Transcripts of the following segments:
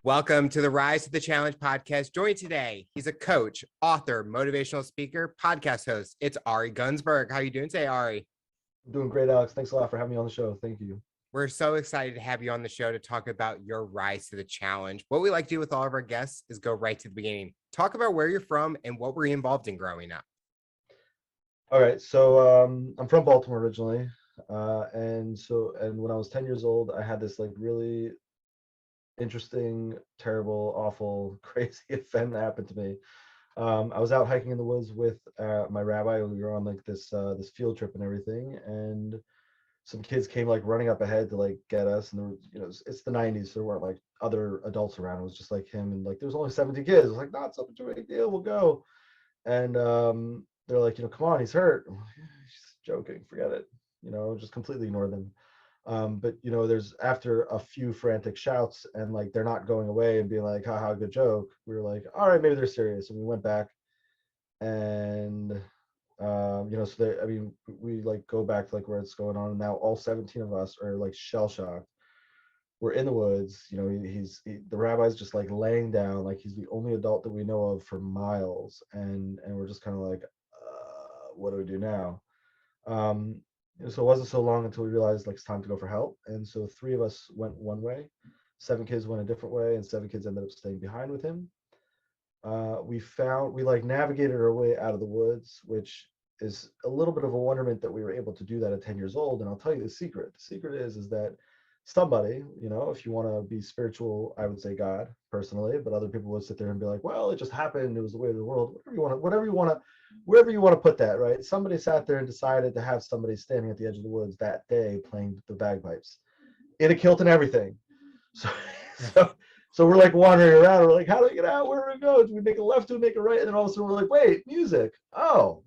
Welcome to the Rise to the Challenge podcast. Joined today, he's a coach, author, motivational speaker, podcast host. It's Ari Gunzburg. How are you doing today, Ari? I'm doing great, Alex. Thanks a lot for having me on the show. Thank you. We're so excited to have you on the show to talk about your rise to the challenge. What we like to do with all of our guests is go right to the beginning. Talk about where you're from and what were you involved in growing up. All right, so I'm from Baltimore originally, and when I was 10 years old, I had this like really interesting, terrible, awful, crazy event that happened to me. I was out hiking in the woods with my rabbi. We were on like this field trip and everything, and some kids came like running up ahead to like get us, and there was, it's the 90s, so there weren't like other adults around. It was just like him, and like there was only 17 kids. It was like, not such a big deal, we'll go. And they're like, come on, he's hurt. I'm like, "Yeah, he's just joking, forget it, just completely ignore them. But there's after a few frantic shouts and like they're not going away and being like, haha, good joke, we were like, all right, maybe they're serious. And we went back and so we like go back to like where it's going on, and now all 17 of us are like shell shocked. We're in the woods. The rabbi's just like laying down, like he's the only adult that we know of for miles, and we're just kind of like, what do we do now? So it wasn't so long until we realized like it's time to go for help, and so 3 of us went one way, 7 kids went a different way, and 7 kids ended up staying behind with him. We like navigated our way out of the woods, which is a little bit of a wonderment that we were able to do that at 10 years old. And I'll tell you the secret. The secret is that somebody, if you want to be spiritual, I would say God personally, but other people would sit there and be like, well, it just happened. It was the way of the world. Wherever you want to put that, right? Somebody sat there and decided to have somebody standing at the edge of the woods that day playing the bagpipes in a kilt and everything. So, so we're like wandering around. We're like, how do we get out? Where do we go? Do we make a left? Do we make a right? And then all of a sudden we're like, wait, music. Oh,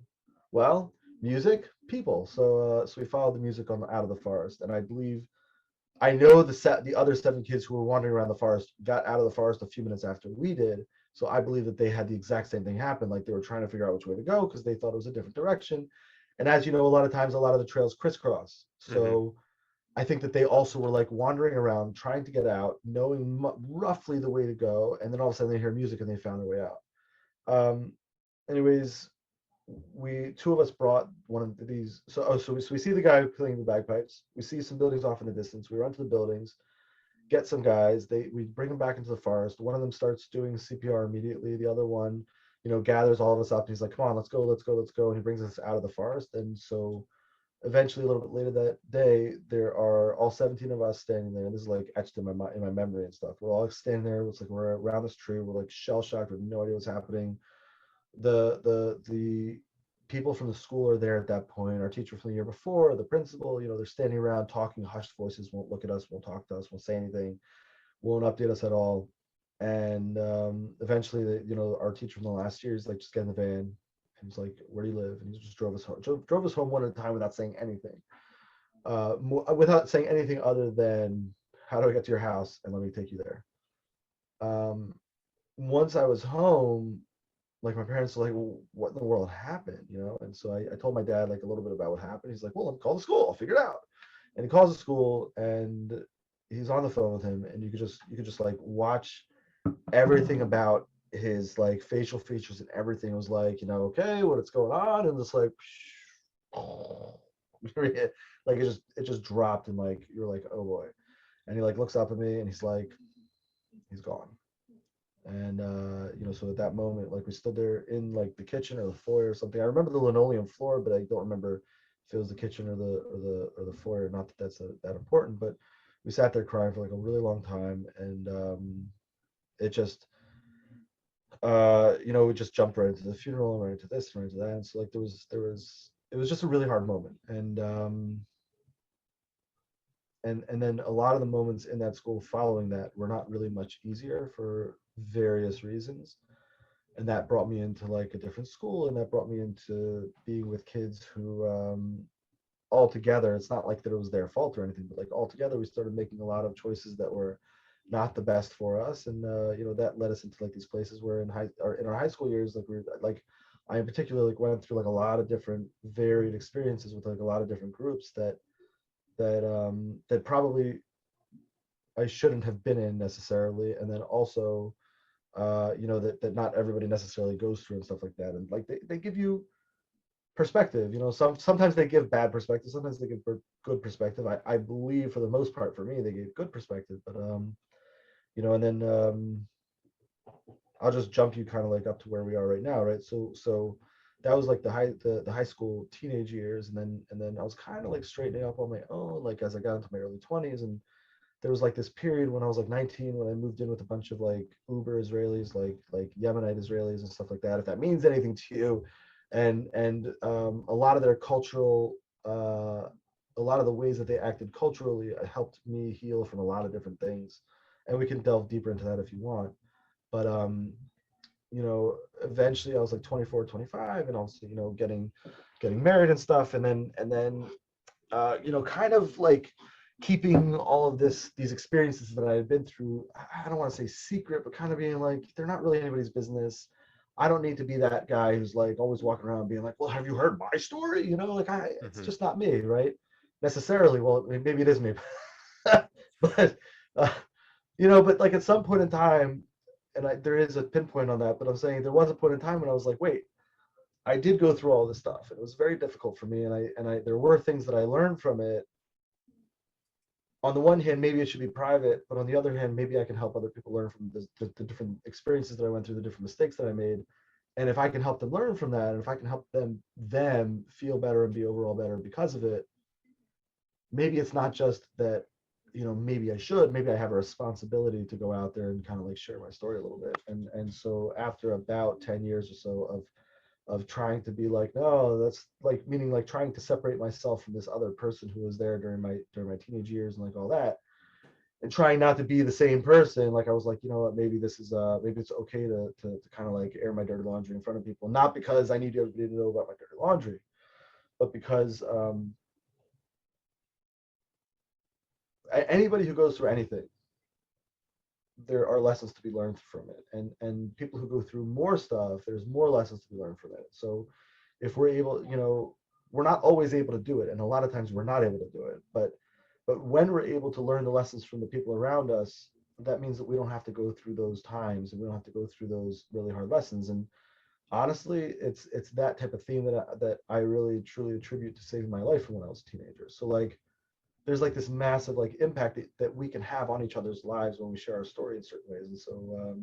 well, music, people. So we followed the music out of the forest. And I know the other 7 kids who were wandering around the forest got out of the forest a few minutes after we did. So I believe that they had the exact same thing happen. Like they were trying to figure out which way to go because they thought it was a different direction. And as you know, a lot of times, a lot of the trails crisscross. So I think that they also were like wandering around, trying to get out, knowing roughly the way to go. And then all of a sudden they hear music and they found their way out. Anyways, 2 of us brought one of these. So we see the guy playing the bagpipes. We see some buildings off in the distance. We run to the buildings, get some guys. We bring them back into the forest. One of them starts doing CPR immediately. The other one, gathers all of us up. And he's like, come on, let's go. And he brings us out of the forest. And so eventually, a little bit later that day, there are all 17 of us standing there. And this is like etched in my memory and stuff. We're all standing there. It's like we're around this tree. We're like shell shocked. We have no idea what's happening. The people from the school are there at that point. Our teacher from the year before, the principal, they're standing around talking hushed voices, won't look at us, won't talk to us, won't say anything, won't update us at all. And eventually, our teacher from the last year is like, just get in the van. And he's like, where do you live? And he just drove us home one at a time without saying anything. Without saying anything other than, how do I get to your house? And let me take you there. Once I was home, like my parents were like, well, what in the world happened? And so I told my dad like a little bit about what happened. He's like, well, let me call the school, I'll figure it out. And he calls the school and he's on the phone with him, and you could just like watch everything about his like facial features, and everything was like, okay, what's going on? And it's like like it just dropped, and like you're like, oh boy. And he like looks up at me and he's like, he's gone. And so at that moment, like we stood there in like the kitchen or the foyer or something. I remember the linoleum floor, but I don't remember if it was the kitchen or the foyer. Not that that's that important, but we sat there crying for like a really long time, and it just we just jumped right into the funeral, right into this, right into that. And so like it was just a really hard moment. And then a lot of the moments in that school following that were not really much easier for various reasons. And that brought me into like a different school, and that brought me into being with kids who all together, it's not like that it was their fault or anything, but like all together we started making a lot of choices that were not the best for us. And that led us into like these places where in our high school years, like I in particular like went through like a lot of different varied experiences with like a lot of different groups that probably I shouldn't have been in necessarily, and then also that not everybody necessarily goes through and stuff like that. And like they give you perspective. Sometimes they give bad perspective, sometimes they give good perspective. I believe for the most part, for me, they gave good perspective. But and then I'll just jump you kind of like up to where we are right now, right? So that was like the high school teenage years, and then I was kind of like straightening up on my own, like as I got into my early 20s. And there was like this period when I was like 19, when I moved in with a bunch of like Uber Israelis, like Yemenite Israelis and stuff like that, if that means anything to you. And a lot of their cultural, a lot of the ways that they acted culturally helped me heal from a lot of different things. And we can delve deeper into that if you want. But eventually I was like 24, 25, and also getting married and stuff. And then kind of like keeping all of these experiences that I had been through, I don't want to say secret, but kind of being like, they're not really anybody's business. I don't need to be that guy who's like always walking around being like, well, have you heard my story? Like it's Mm-hmm. just not me, right? Necessarily. Well, maybe it is me, but uh, but like at some point in time, and there is a pinpoint on that, but I'm saying there was a point in time when I was like, wait, I did go through all this stuff. It was very difficult for me, and I there were things that I learned from it. On the one hand, maybe it should be private, but on the other hand, maybe I can help other people learn from the different experiences that I went through, the different mistakes that I made. And if I can help them learn from that, and if I can help them feel better and be overall better because of it, maybe it's not just that, maybe maybe I have a responsibility to go out there and kind of like share my story a little bit. And so after about 10 years or so of trying to be like, no, that's like, meaning like trying to separate myself from this other person who was there during my teenage years and like all that, and trying not to be the same person. Like I was like, you know what, maybe this is maybe it's okay to kind of like air my dirty laundry in front of people, not because I need everybody to know about my dirty laundry, but because anybody who goes through anything, there are lessons to be learned from it. And people who go through more stuff, there's more lessons to be learned from it. So if we're able, we're not always able to do it, and a lot of times we're not able to do it, but when we're able to learn the lessons from the people around us, that means that we don't have to go through those times, and we don't have to go through those really hard lessons. And honestly, it's that type of theme that I really truly attribute to saving my life from when I was a teenager. So like there's like this massive like impact that we can have on each other's lives when we share our story in certain ways. And so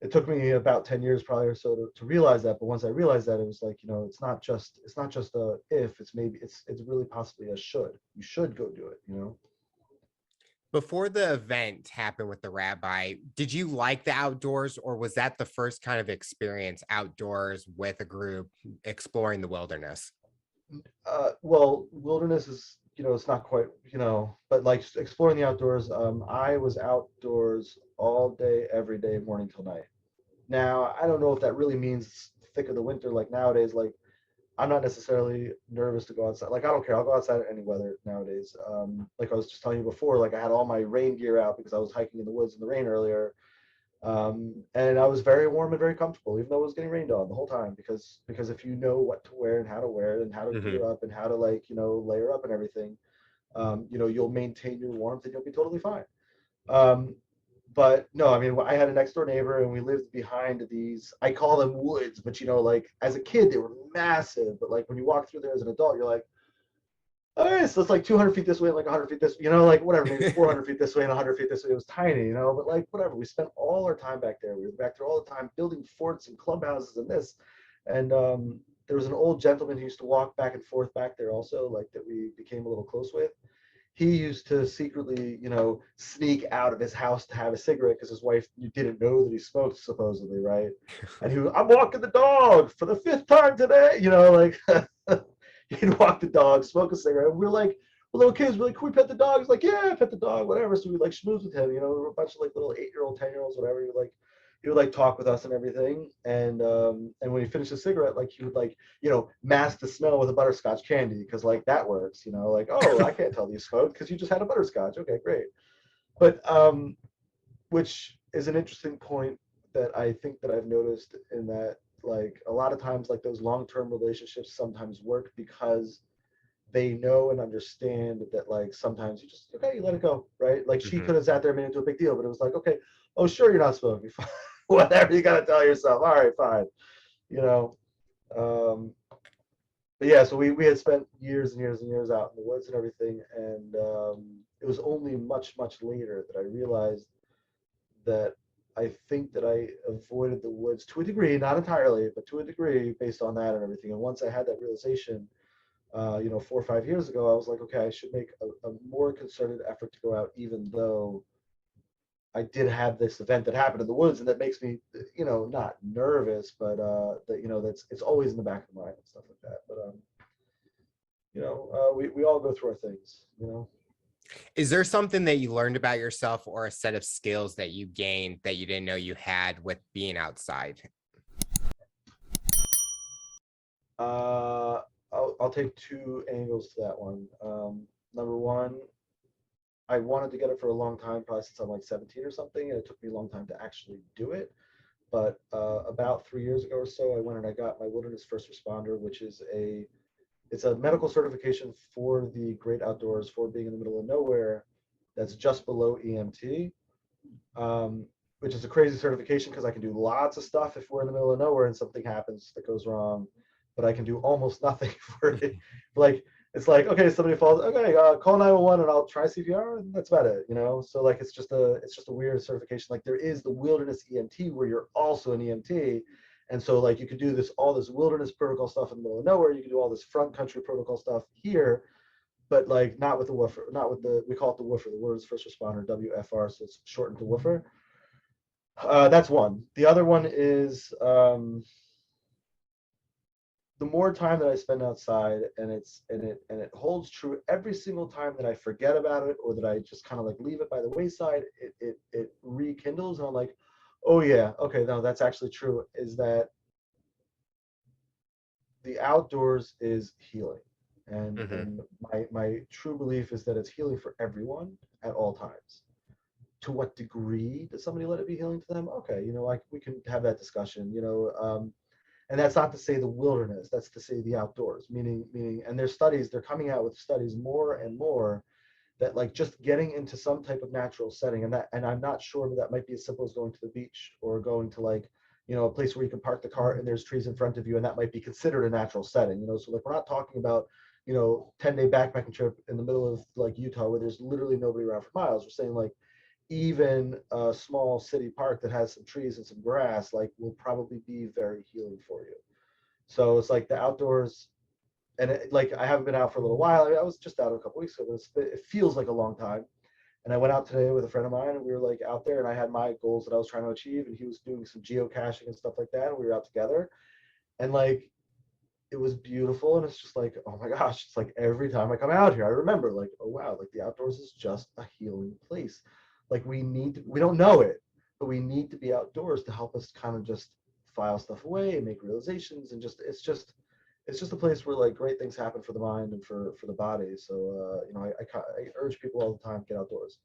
it took me about 10 years probably or so to realize that. But once I realized that, it was like, it's not just a if, it's really possibly a should. You should go do it. Before the event happened with the rabbi, did you like the outdoors, or was that the first kind of experience outdoors with a group exploring the wilderness? Well, wilderness is, it's not quite, but like exploring the outdoors, I was outdoors all day, every day, morning till night. Now, I don't know if that really means thick of the winter, like nowadays. Like I'm not necessarily nervous to go outside. Like I don't care. I'll go outside in any weather nowadays. Like I was just telling you before, like I had all my rain gear out because I was hiking in the woods in the rain earlier. And I was very warm and very comfortable, even though it was getting rained on the whole time, because if you know what to wear and how to wear it and how to Mm-hmm. gear up and how to like, layer up and everything, you'll maintain your warmth and you'll be totally fine. Um, but no, I mean, I had a next door neighbor and we lived behind these, I call them woods, but like as a kid, they were massive. But like when you walk through there as an adult, you're like, all right, so it's like 200 feet this way, like 100 feet this, like whatever, maybe 400 feet this way and 100 feet this way. It was tiny, but like whatever. We spent all our time back there. We were back there all the time building forts and clubhouses and this. And there was an old gentleman who used to walk back and forth back there also, like that we became a little close with. He used to secretly, sneak out of his house to have a cigarette because his wife didn't know that he smoked, supposedly, right? And he was, I'm walking the dog for the fifth time today, like he'd walk the dog, smoke a cigarette. And we're like, we're little kids, we're like, can we pet the dog? He's like, yeah, pet the dog, whatever. So we like schmooze with him, we were a bunch of like little 8-year-old, 10-year-olds, whatever. He would like talk with us and everything. And when he finished the cigarette, like he would like, mask the smell with a butterscotch candy, because like that works, like, oh, I can't tell you smoked because you just had a butterscotch. Okay, great. But which is an interesting point that I think that I've noticed, in that like a lot of times like those long-term relationships sometimes work because they know and understand that like sometimes you just okay, you let it go, right? Like she Hmm. could have sat there and made it into a big deal, but it was like, okay, oh sure, you're not smoking. Whatever, you gotta tell yourself, all right, fine. You know. Um, but yeah, so we had spent years and years and years out in the woods and everything, and it was only much later that I realized that I think that I avoided the woods to a degree, not entirely, but to a degree based on that and everything. And once I had that realization, 4 or 5 years ago, I was like, okay, I should make a more concerted effort to go out, even though I did have this event that happened in the woods, and that makes me, not nervous, but that that's it's always in the back of the mind and stuff like that. But we all go through our things. Is there something that you learned about yourself or a set of skills that you gained that you didn't know you had with being outside? Uh, I'll take two angles to that one. Number one, I wanted to get it for a long time, probably since I'm like 17 or something, and it took me a long time to actually do it. But about 3 years ago or so, I went and I got my wilderness first responder, which is it's a medical certification for the great outdoors, for being in the middle of nowhere. That's just below EMT, um, which is a crazy certification because I can do lots of stuff if we're in the middle of nowhere and something happens that goes wrong, but I can do almost nothing for it. Like it's like, okay, somebody falls, okay, call 911 and I'll try CPR, and that's about it. So like it's just a weird certification. Like there is the wilderness EMT where you're also an EMT, and so like you could do all this wilderness protocol stuff in the middle of nowhere. You can do all this front country protocol stuff here, but like not with the woofer, not with we call it the woofer, the word's first responder, WFR, so it's shortened to woofer. That's one. The other one is the more time that I spend outside, and it holds true every single time that I forget about it or that I just kind of like leave it by the wayside. It rekindles, and I'm like, oh yeah, okay, no, that's actually true. Is that the outdoors is healing, and Hmm. and my true belief is that it's healing for everyone at all times. To what degree does somebody let it be healing to them? Okay, like we can have that discussion. And that's not to say the wilderness. That's to say the outdoors. Meaning, and there's studies. They're coming out with studies more and more that like just getting into some type of natural setting, and I'm not sure, but that might be as simple as going to the beach or going to like a place where you can park the car and there's trees in front of you, and that might be considered a natural setting. So like we're not talking about 10-day backpacking trip in the middle of like Utah where there's literally nobody around for miles. We're saying like even a small city park that has some trees and some grass like will probably be very healing for you. So it's like the outdoors, and like I haven't been out for a little while. I was just out a couple weeks ago, but it feels like a long time. And I went out today with a friend of mine, and we were like out there, and I had my goals that I was trying to achieve, and he was doing some geocaching and stuff like that, and we were out together, and like it was beautiful, and it's just like, oh my gosh, it's like every time I come out here, I remember like, oh wow, like the outdoors is just a healing place. Like we don't know it, but we need to be outdoors to help us kind of just file stuff away and make realizations, and it's just a place where like great things happen for the mind and for the body. So I urge people all the time, get outdoors.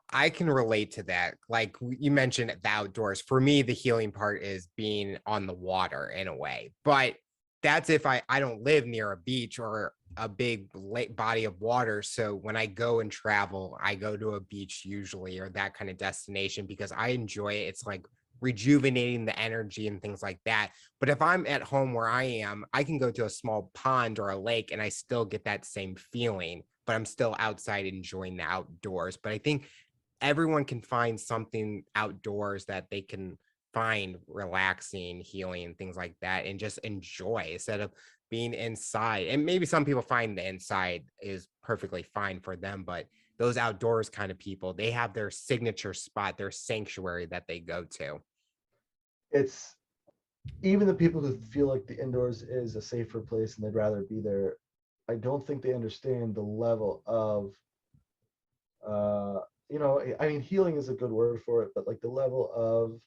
I can relate to that. Like you mentioned the outdoors. For me, the healing part is being on the water in a way. But that's if I don't live near a beach or a big lake body of water. So when I go and travel, I go to a beach usually or that kind of destination because I enjoy it. It's like rejuvenating the energy and things like that. But if I'm at home where I am, I can go to a small pond or a lake and I still get that same feeling, but I'm still outside enjoying the outdoors. But I think everyone can find something outdoors that they can find relaxing, healing, and things like that, and just enjoy instead of being inside. And maybe some people find the inside is perfectly fine for them, but those outdoors kind of people, they have their signature spot, their sanctuary that they go to. It's even the people who feel like the indoors is a safer place and they'd rather be there. I don't think they understand the level of uh, I mean, healing is a good word for it, but like the level of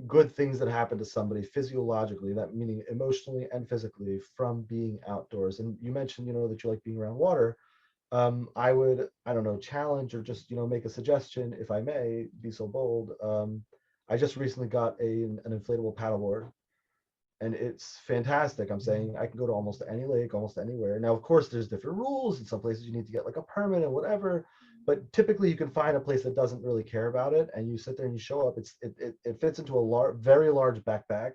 good things that happen to somebody physiologically, that meaning emotionally and physically, from being outdoors. And you mentioned that you like being around water. I would, I don't know, challenge or just make a suggestion, if I may be so bold. I just recently got an inflatable paddleboard, and it's fantastic. I'm saying I can go to almost any lake, almost anywhere. Now, of course, there's different rules. In some places, you need to get like a permit and whatever. But typically, you can find a place that doesn't really care about it, and you sit there and you show up. It fits into a very large backpack.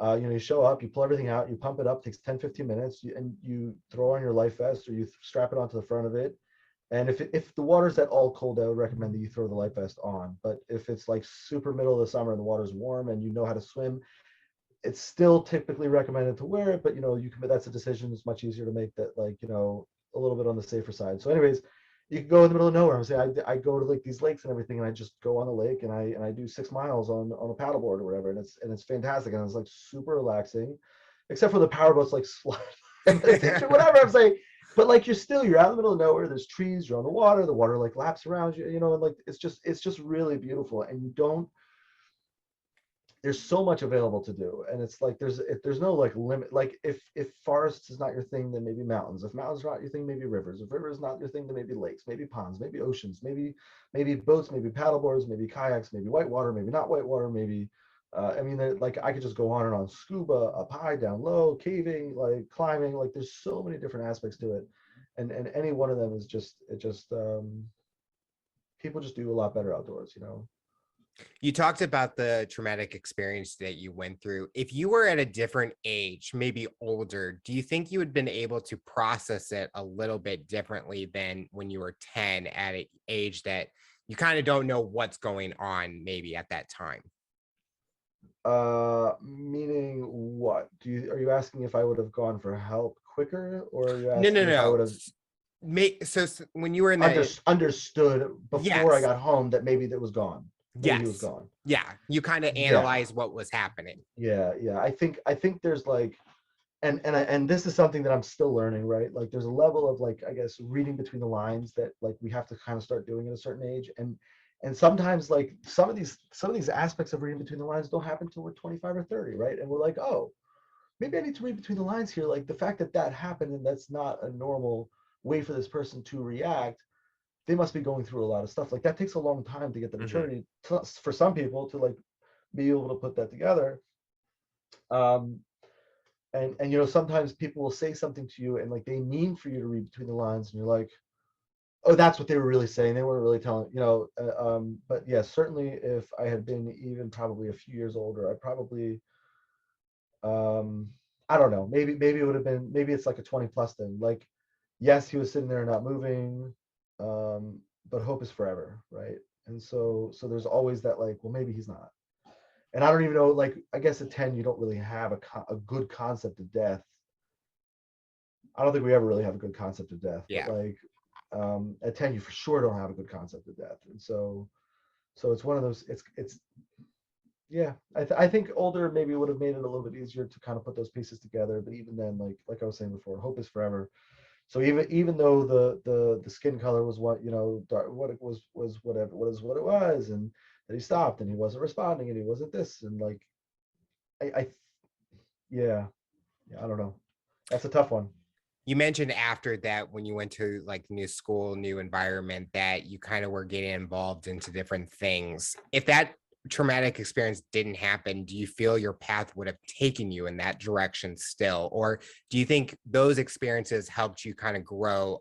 You show up, you pull everything out, you pump it up, takes 10, 15 minutes, and you throw on your life vest or you strap it onto the front of it. And if the water's at all cold, I would recommend that you throw the life vest on. But if it's like super middle of the summer and the water's warm and you know how to swim, it's still typically recommended to wear it. But that's a decision. It's much easier to make that, like, a little bit on the safer side. So anyways, you can go in the middle of nowhere. I'm saying I go to like these lakes and everything, and I just go on the lake and I do 6 miles on a paddleboard or whatever, and it's fantastic, and it's like super relaxing, except for the powerboats like slide whatever. I'm saying, but like you're out in the middle of nowhere. There's trees. You're on the water like laps around you. And like it's just really beautiful, and there's so much available to do, and it's like there's no like limit. Like if forests is not your thing, then maybe mountains. If mountains are not your thing, maybe rivers. If rivers is not your thing, then maybe lakes, maybe ponds, maybe oceans, maybe boats, maybe paddleboards, maybe kayaks, maybe whitewater, maybe not whitewater, maybe like I could just go on and on. Scuba, up high, down low, caving, like climbing. Like there's so many different aspects to it, and any one of them is people just do a lot better outdoors. You talked about the traumatic experience that you went through. If you were at a different age, maybe older, do you think you had been able to process it a little bit differently than when you were 10 at an age that you kind of don't know what's going on maybe at that time? Meaning what? Are you asking if I would have gone for help quicker, or are you No, no, asking if I no. would have When you were in that, understood before I yes, got home that maybe that was gone? Maybe he was yes, gone. yeah, you kind of Yeah, analyze what was happening. yeah. I think there's like, and this is something that I'm still learning, right? Like there's a level of like, I guess, reading between the lines that like we have to kind of start doing at a certain age, and sometimes like some of these aspects of reading between the lines don't happen till we're 25 or 30, right? And we're like, oh, maybe I need to read between the lines here. Like the fact that happened and that's not a normal way for this person to react, they must be going through a lot of stuff. Like that takes a long time to get the Mhm. maturity for some people to like be able to put that together. Um, and sometimes people will say something to you and like they mean for you to read between the lines, and you're like, oh, that's what they were really saying. They weren't really telling. But yeah, certainly if I had been even probably a few years older, I probably um I don't know, maybe it would have been, maybe it's like a 20 plus thing. Like, yes, he was sitting there not moving, um but hope is forever, right? And so there's always that, like, well, maybe he's not. And I don't even know, like, I guess at 10 you don't really have a good concept of death. I don't think we ever really have a good concept of death, but Yeah. like, at 10 you for sure don't have a good concept of death. And so it's one of those, it's yeah, I think older maybe would have made it a little bit easier to kind of put those pieces together. But even then, like I was saying before, hope is forever. So even though the skin color was what, dark, what it was whatever, what it was, and that he stopped and he wasn't responding and he wasn't this, and like I yeah, I don't know. That's a tough one. You mentioned after that, when you went to like new school, new environment, that you kind of were getting involved into different things. If that traumatic experience didn't happen, do you feel your path would have taken you in that direction still? Or do you think those experiences helped you kind of grow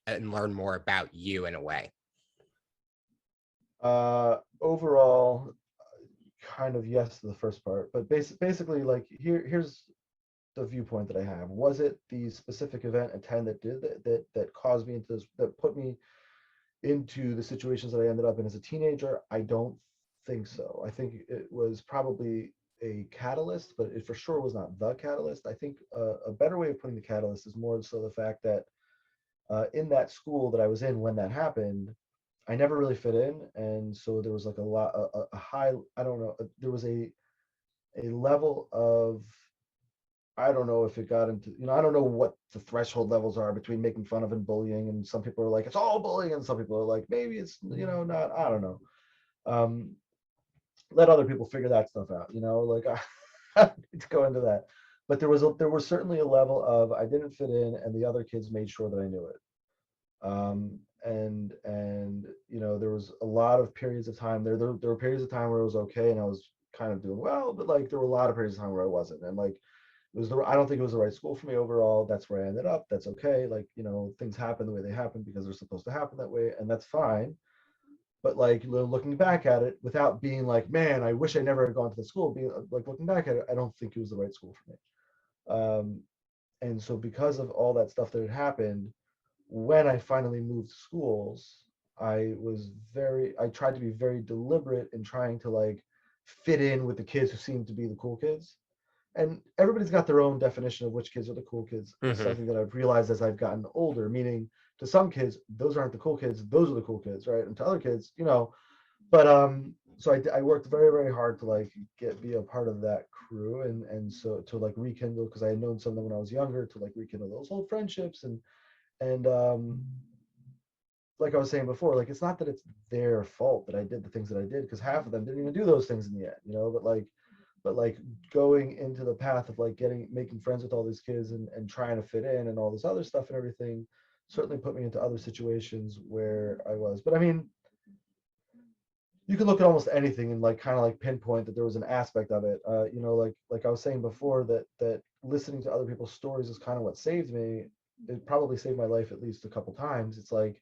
and learn more about you in a way? Overall, kind of yes to the first part, but basically, like, here's the viewpoint that I have. Was it the specific event at 10 that did that caused me into this, that put me into the situations that I ended up in as a teenager? I don't think so. I think it was probably a catalyst, but it for sure was not the catalyst. I think a better way of putting the catalyst is more so the fact that in that school that I was in when that happened, I never really fit in, and so there was like a high, I don't know, there was a level of, I don't know if it got into, I don't know what the threshold levels are between making fun of and bullying. And some people are like, it's all bullying. And some people are like, maybe it's, not, I don't know. Um, Let other people figure that stuff out, like I don't need to go into that. But there was certainly a level of, I didn't fit in and the other kids made sure that I knew it. And there was a lot of periods of time there were periods of time where it was okay and I was kind of doing well, but like there were a lot of periods of time where I wasn't. And like I don't think it was the right school for me overall. That's where I ended up. That's okay. Like, things happen the way they happen because they're supposed to happen that way, and that's fine. But like looking back at it without being like, man, I wish I never had gone to the school, being like looking back at it, I don't think it was the right school for me. And so because of all that stuff that had happened, when I finally moved schools, I tried to be very deliberate in trying to like fit in with the kids who seemed to be the cool kids. And everybody's got their own definition of which kids are the cool kids. It's Mm-hmm. something that I've realized as I've gotten older, meaning to some kids, those aren't the cool kids, those are the cool kids, right? And to other kids, but so I worked very, very hard to like be a part of that crew, and so to like rekindle, because I had known some of them when I was younger, to like rekindle those old friendships. And like I was saying before, like it's not that it's their fault that I did the things that I did, because half of them didn't even do those things in the end, but like going into the path of like making friends with all these kids and trying to fit in and all this other stuff and everything certainly put me into other situations where I was. But I mean, you can look at almost anything and like kind of like pinpoint that there was an aspect of it. Like I was saying before, that listening to other people's stories is kind of what saved me. It probably saved my life at least a couple times. It's like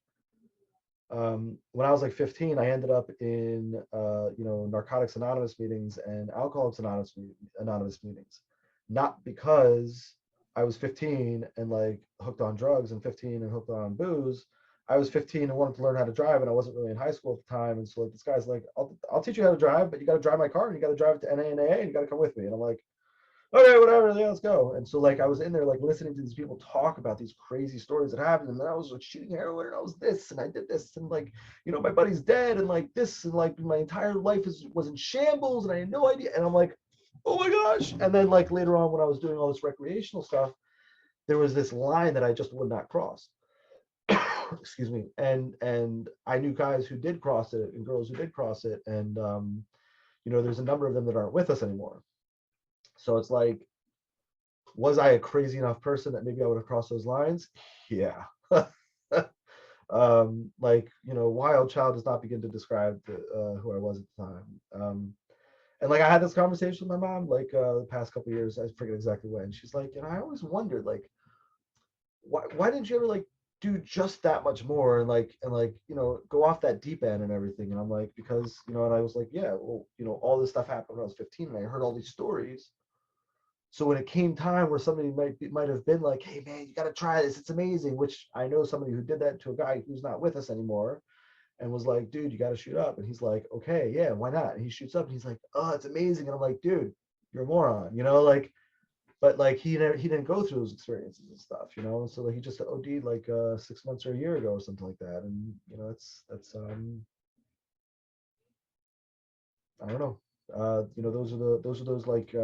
when I was like 15, I ended up in Narcotics Anonymous meetings and Alcoholics Anonymous meetings, not because I was 15 and like hooked on drugs and 15 and hooked on booze. I was 15 and wanted to learn how to drive, and I wasn't really in high school at the time. And so like this guy's like, I'll teach you how to drive, but you got to drive my car and you got to drive it to NA and you got to come with me. And I'm like, okay, whatever, yeah, let's go. And so like I was in there like listening to these people talk about these crazy stories that happened, and then I was like shooting heroin, and I was this, and I did this, and like, my buddy's dead, and like this, and like my entire life was in shambles, and I had no idea. And I'm like, oh my gosh. And then like later on when I was doing all this recreational stuff, there was this line that I just would not cross. Excuse me. And I knew guys who did cross it and girls who did cross it, and there's a number of them that aren't with us anymore. So it's like, was I a crazy enough person that maybe I would have crossed those lines? Yeah. Wild child does not begin to describe who I was at the time. And like I had this conversation with my mom like the past couple of years. I forget exactly when. She's like, I always wondered like, why didn't you ever like do just that much more and go off that deep end and everything? And I'm like, because and I was like, yeah, well, all this stuff happened when I was 15 and I heard all these stories. So when it came time where somebody might have been like, hey man, you got to try this, it's amazing, which I know somebody who did that to a guy who's not with us anymore, and was like, dude, you got to shoot up. And he's like, okay, yeah, why not? And he shoots up and he's like, oh, it's amazing. And I'm like, dude, you're a moron, but like he didn't go through those experiences and stuff, so like he just OD'd like 6 months or a year ago or something like that. And that's I don't know. Those are those like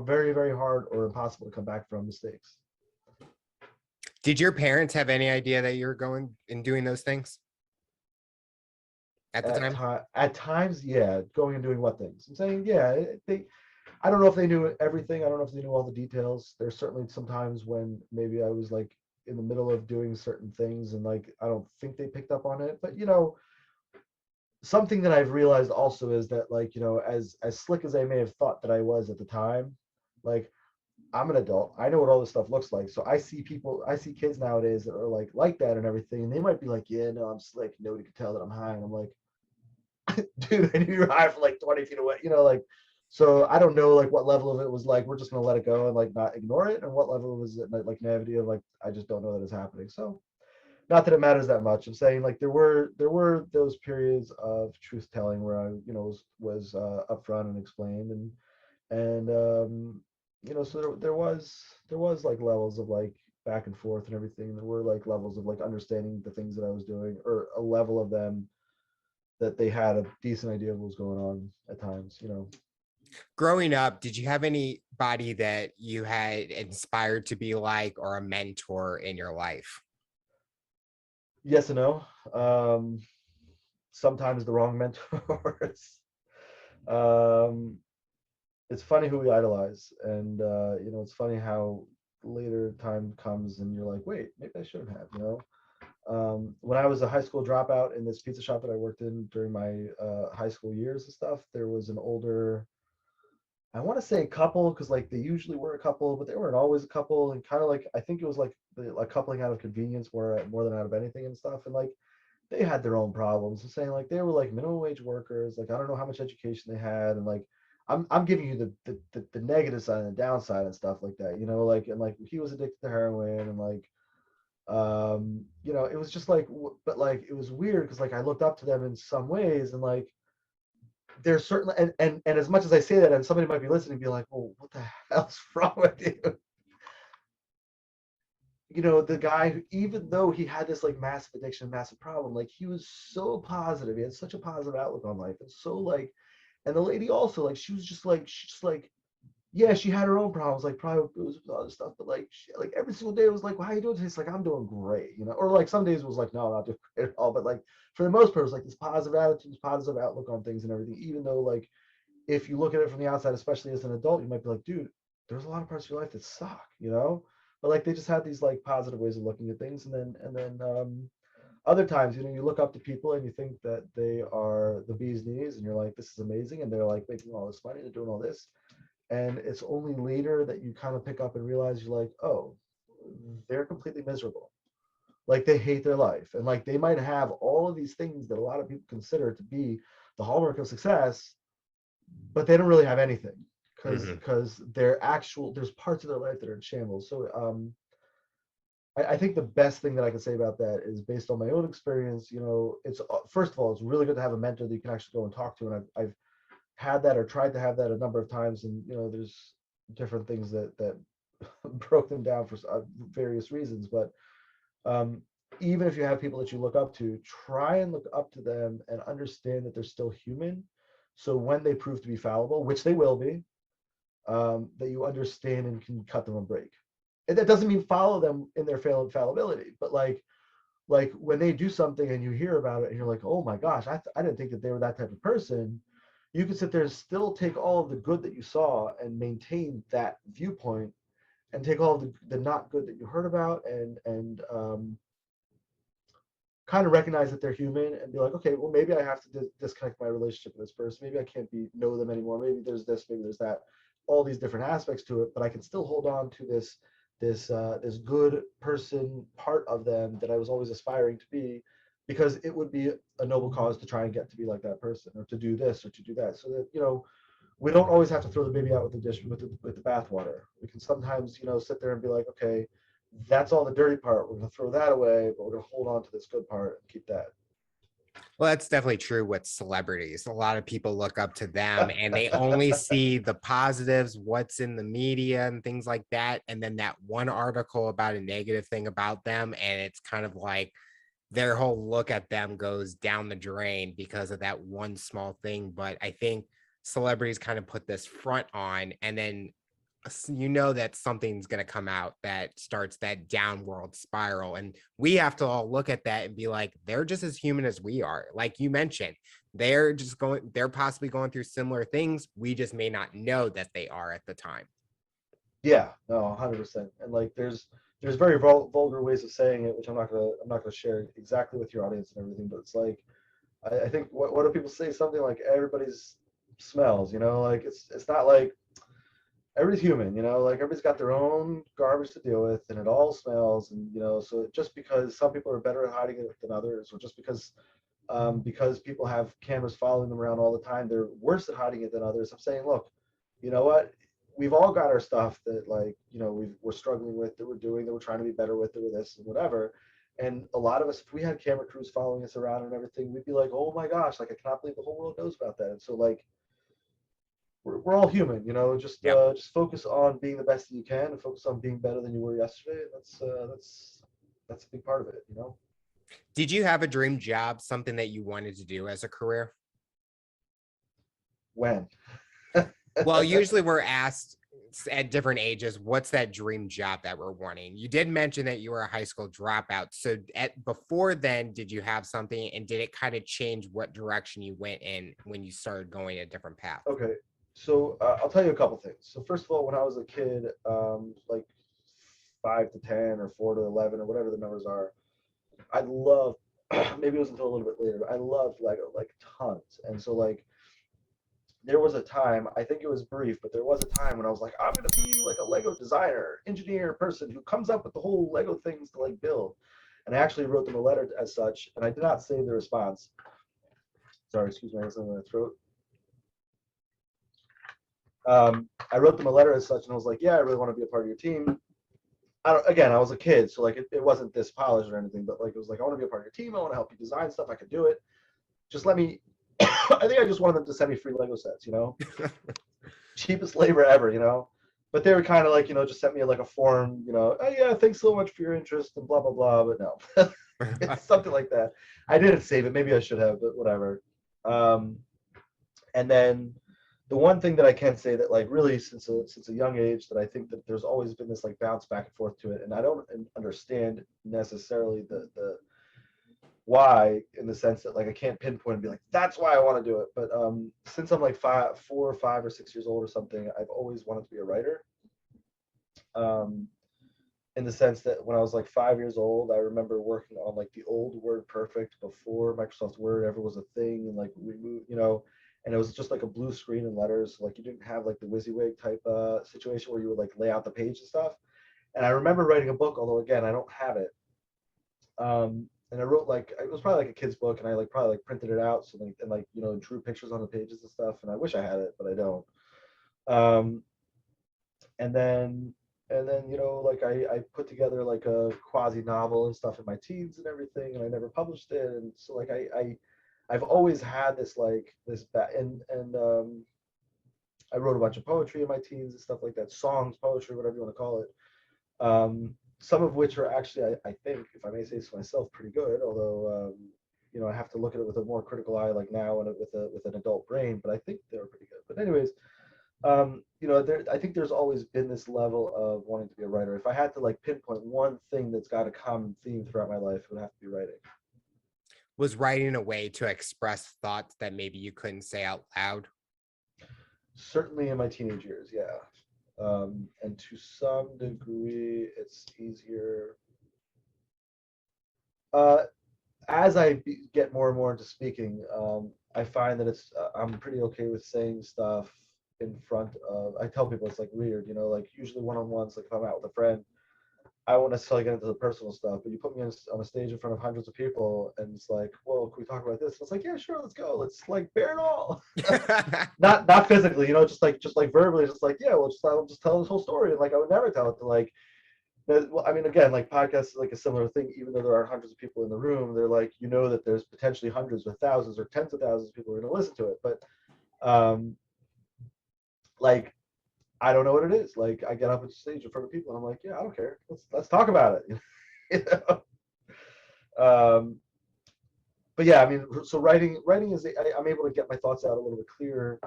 very, very hard or impossible to come back from mistakes. Did your parents have any idea that you were going and doing those things at the time? At times, yeah, going and doing what things? I'm saying, yeah, I don't know if they knew everything. I don't know if they knew all the details. There's certainly some times when maybe I was like in the middle of doing certain things and like I don't think they picked up on it. But something that I've realized also is that like, as slick as I may have thought that I was at the time, like I'm an adult. I know what all this stuff looks like. So I see kids nowadays that are like that and everything. And they might be like, yeah, no, I'm slick. Nobody can tell that I'm high. And I'm like, dude, I knew you were high from like 20 feet away, so I don't know like what level of it was like, we're just gonna let it go and like not ignore it. And what level was it like naivety of like, I just don't know that it's happening. So not that it matters that much. I'm saying like there were those periods of truth telling where I, was upfront and explained and so there was like levels of like back and forth and everything. There were like levels of like understanding the things that I was doing, or a level of them that they had a decent idea of what was going on at times. Growing up, did you have anybody that you had inspired to be like, or a mentor in your life? Yes and no. Sometimes the wrong mentors. um, it's funny who we idolize, and it's funny how later time comes and you're like, wait, maybe I shouldn't have. When I was a high school dropout in this pizza shop that I worked in during my high school years and stuff, there was an older, I want to say a couple, because like they usually were a couple, but they weren't always a couple, and kind of like I think it was like like coupling out of convenience more than out of anything and stuff, and like they had their own problems. I'm saying like they were like minimum wage workers, like I don't know how much education they had, and like I'm giving you the negative side and the downside and stuff like that, you know, like and like he was addicted to heroin and like you know, it was just like but like it was weird because like I looked up to them in some ways and like there's certainly and as much as I say that and somebody might be listening and be like, well, what the hell's wrong with you? You know, the guy who, even though he had this like massive addiction, massive problem, like he was so positive. He had such a positive outlook on life. And so like, and the lady also like she was just like she's just like yeah, she had her own problems, like probably with booze and other stuff, but like she, like every single day it was like, well, how you doing today? It's like I'm doing great, you know, or like some days it was like, no, I'm not doing great at all. But like for the most part, it was like this positive attitude, this positive outlook on things and everything, even though like if you look at it from the outside, especially as an adult, you might be like, dude, there's a lot of parts of your life that suck, you know? But like they just had these like positive ways of looking at things. And then other times, you know, you look up to people and you think that they are the bee's knees and you're like, this is amazing. And they're like making all this money, they're doing all this. And it's only later that you kind of pick up and realize you're like, oh, they're completely miserable. Like they hate their life. And like they might have all of these things that a lot of people consider to be the hallmark of success, but they don't really have anything Hmm. because they're actual there's parts of their life that are in shambles. So I think the best thing that I can say about that is based on my own experience. You know, it's first of all, it's really good to have a mentor that you can actually go and talk to, and I've had that or tried to have that a number of times, and you know, there's different things that broke them down for various reasons. But um, even if you have people that you look up to, try and look up to them and understand that they're still human. So when they prove to be fallible, which they will be, that you understand and can cut them a break. And that doesn't mean follow them in their fallibility, but like when they do something and you hear about it and you're like, oh my gosh, I didn't think that they were that type of person. You can sit there and still take all of the good that you saw and maintain that viewpoint and take all of the not good that you heard about and kind of recognize that they're human and be like, okay, well, maybe I have to disconnect my relationship with this person. Maybe I can't know them anymore. Maybe there's this, maybe there's that, all these different aspects to it, but I can still hold on to this good person part of them that I was always aspiring to be, because it would be a noble cause to try and get to be like that person or to do this or to do that. So that, you know, we don't always have to throw the baby out with the dish with the bathwater. We can sometimes, you know, sit there and be like, okay, that's all the dirty part. We're going to throw that away, but we're going to hold on to this good part and keep that. Well, that's definitely true with celebrities. A lot of people look up to them and they only see the positives, what's in the media and things like that. And then that one article about a negative thing about them. And it's kind of like their whole look at them goes down the drain because of that one small thing. But I think celebrities kind of put this front on, and then you know that something's going to come out that starts that downward spiral, and we have to all look at that and be like, they're just as human as we are. Like you mentioned, they're possibly going through similar things. We just may not know that they are at the time. Yeah, no, 100%. And like, there's very vulgar ways of saying it, which I'm not gonna share exactly with your audience and everything. But it's like, I think what do people say? Something like everybody's smells. You know, like it's not like everybody's human, you know, like everybody's got their own garbage to deal with and it all smells. And, you know, so just because some people are better at hiding it than others, or just because people have cameras following them around all the time, they're worse at hiding it than others. I'm saying, look, you know what? We've all got our stuff that like, you know, we're struggling with, that we're doing, that we're trying to be better with, that we're this and whatever. And a lot of us, if we had camera crews following us around and everything, we'd be like, oh my gosh, like I cannot believe the whole world knows about that. And so like, we're all human, you know. Yep. Just focus on being the best that you can, and focus on being better than you were yesterday. That's a big part of it, you know. Did you have a dream job, something that you wanted to do as a career? When Well, usually we're asked at different ages, what's that dream job that we're wanting? You did mention that you were a high school dropout. So before then, did you have something, and did it kind of change what direction you went in when you started going a different path? okay, so I'll tell you a couple things. So first of all, when I was a kid, like 5 to 10 or 4 to 11 or whatever the numbers are, I love, maybe it was until a little bit later, but I loved Lego like tons. And so like there was a time, I think it was brief, but there was a time when I was like, I'm gonna be like a Lego designer, engineer person who comes up with the whole Lego things to like build. And I actually wrote them a letter as such, and I did not save the response. Sorry, excuse me, I have something in my throat. I wrote them a letter as such, and I was like, yeah, I really want to be a part of your team. Again, I was a kid, so like it wasn't this polished or anything, but like it was like, I want to be a part of your team. I want to help you design stuff. I could do it. Just let me. I think I just wanted them to send me free Lego sets, you know, cheapest labor ever, you know. But they were kind of like, you know, just sent me like a form, you know, oh yeah, thanks so much for your interest and blah blah blah. But no, it's something like that. I didn't save it. Maybe I should have, but whatever. Um, and then the one thing that I can say that like really since a young age that I think that there's always been this like bounce back and forth to it, and I don't understand necessarily the why in the sense that like I can't pinpoint and be like that's why I want to do it. But since I'm like 4 or 5 or 6 years old or something, I've always wanted to be a writer. Um, in the sense that when I was like 5 years old, I remember working on like the old WordPerfect before Microsoft Word ever was a thing, and like we moved, you know, and it was just like a blue screen and letters. So, like you didn't have like the WYSIWYG type situation where you would like lay out the page and stuff. And I remember writing a book, although again I don't have it. And I wrote like it was probably like a kid's book, and I like probably like printed it out, so like and like you know drew pictures on the pages and stuff. And I wish I had it, but I don't. Um, and then you know like I put together like a quasi novel and stuff in my teens and everything, and I never published it. And so like I've always had this like and I wrote a bunch of poetry in my teens and stuff like that, songs, poetry, whatever you want to call it. Some of which are actually I think, if I may say so myself, pretty good, although you know I have to look at it with a more critical eye like now and with an adult brain, but I think they were pretty good. But anyways, you know, I think there's always been this level of wanting to be a writer. If I had to like pinpoint one thing that's got a common theme throughout my life, it would have to be writing. Was writing a way to express thoughts that maybe you couldn't say out loud? Certainly in my teenage years, yeah. And to some degree, it's easier. Uh, as get more and more into speaking, I find that I'm pretty okay with saying stuff in front of. I tell people it's like weird, you know, like usually one-on-ones, like if I'm out with a friend, I won't necessarily get into the personal stuff, but you put me on a stage in front of hundreds of people, and it's like, well, can we talk about this? And it's like, yeah, sure, let's go. Let's like bear it all. Not physically, you know, just like verbally, just like, yeah, I'll just tell this whole story. And like I would never tell it to like well, I mean, again, like podcasts is like a similar thing. Even though there are hundreds of people in the room, they're like, you know, that there's potentially hundreds or thousands or tens of thousands of people who are going to listen to it. But um, like, I don't know what it is. Like, I get up on stage in front of people, and I'm like, yeah, I don't care. Let's talk about it. You know? But yeah, I mean, so writing is I'm able to get my thoughts out a little bit clearer,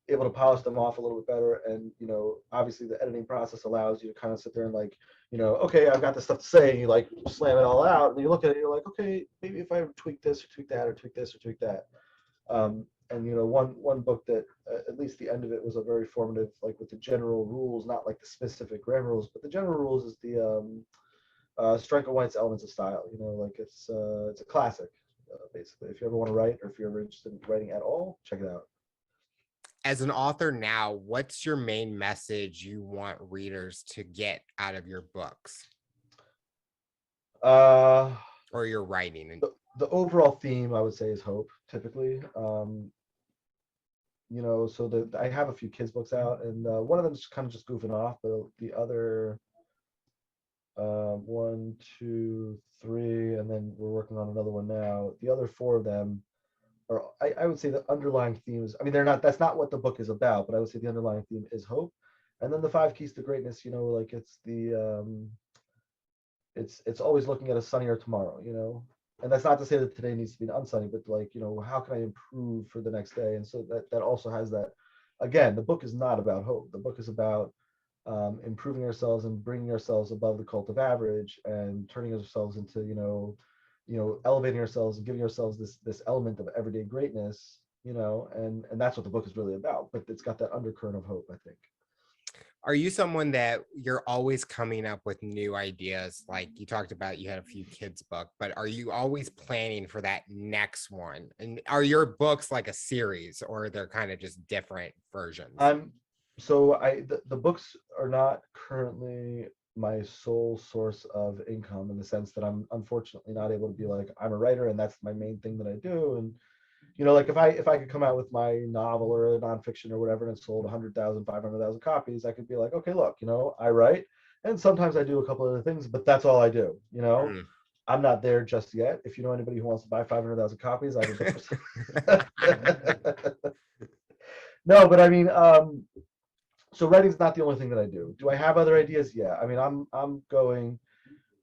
able to polish them off a little bit better. And you know, obviously the editing process allows you to kind of sit there and like, you know, okay, I've got this stuff to say, and you like slam it all out, and you look at it, and you're like, okay, maybe if I tweak this or tweak that or tweak this or tweak that. And you know, one book that at least the end of it was a very formative, like with the general rules, not like the specific grammar rules, but the general rules is the Strike White's Elements of Style. You know, like it's a classic. Basically, if you ever want to write, or if you're ever interested in writing at all, check it out. As an author now, what's your main message you want readers to get out of your books Uh, or your writing? the overall theme, I would say, is hope. Typically, you know, so I have a few kids books out, and one of them is kind of just goofing off, but the other 1, 2, 3, and then we're working on another one now. The other 4 of them are, I would say, the underlying themes. I mean, they're not. That's not what the book is about, but I would say the underlying theme is hope. And then the 5 keys to greatness. You know, like it's it's always looking at a sunnier tomorrow. You know, and that's not to say that today needs to be unsunny, but like, you know, how can I improve for the next day? And so that also has that. Again, the book is not about hope. The book is about improving ourselves and bringing ourselves above the cult of average, and turning ourselves into, elevating ourselves and giving ourselves this element of everyday greatness, you know, and that's what the book is really about. But it's got that undercurrent of hope, I think. Are you someone that you're always coming up with new ideas? Like you talked about, you had a few kids book, but are you always planning for that next one? And are your books like a series, or they're kind of just different versions? I'm so I the books are not currently my sole source of income, in the sense that I'm unfortunately not able to be like, I'm a writer and that's my main thing that I do. And like if I could come out with my novel or a nonfiction or whatever and it sold 100,000, 500,000 copies, I could be like, okay, look, I write, and sometimes I do a couple other things, but that's all I do. Mm. I'm not there just yet. If you know anybody who wants to buy 500,000 copies, I have a book for sale. No, but I mean, so writing's not the only thing that I do. Do I have other ideas? Yeah. I mean, I'm going.